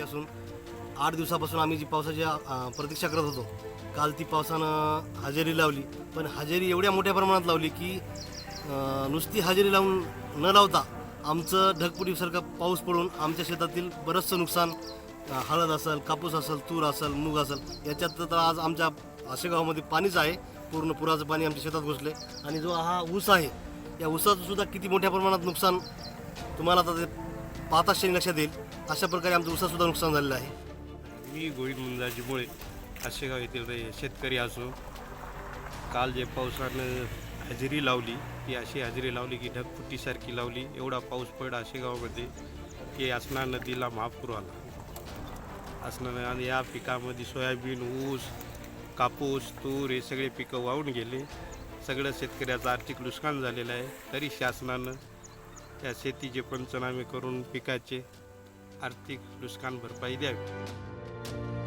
असून 8 दिवसापासून आम्ही जी पावसाची प्रतीक्षा करत होतो. काल ती पावसानं हजेरी लावली, पण हजेरी एवढ्या मोठ्या प्रमाणात लावली की नुसती हजेरी लावून न लावता आमचं ढगफुटीसारखं पाऊस पडून आमच्या शेतातील बरंचसं नुकसान, हळद असेल, कापूस असेल, तूर असेल, मूग असेल, याच्यात तर आज आमच्या आशेगावामध्ये पाणीच आहे. पूर्ण पुराचं पाणी आमच्या शेतात घुसले. आणि जो हा ऊस आहे, या ऊसाचं सुद्धा किती मोठ्या प्रमाणात नुकसान तुम्हाला आता ते पाहताच क्षणी लक्षात येईल. अशा प्रकारे आमचं ऊसासुद्धा नुकसान झालेलं आहे. मी गोविंद मुंजाजीमुळे आशेगाव येथील शेतकरी असो, काल जे पावसानं हजेरी लावली ती अशी हजेरी लावली की ढगफुटीसारखी लावली. एवढा पाऊस पडला आशेगावामध्ये की असना नदीला महापूर आला. असणार आणि या पिकामध्ये सोयाबीन, ऊस, कापूस, तूर हे सगळे पिकं वाहून गेले. सगळं शेतकऱ्याचं आर्थिक नुकसान झालेलं आहे. तरी शासनानं या शेतीचे पंचनामे करून पिकाचे आर्थिक नुकसान भरपाई द्यावी.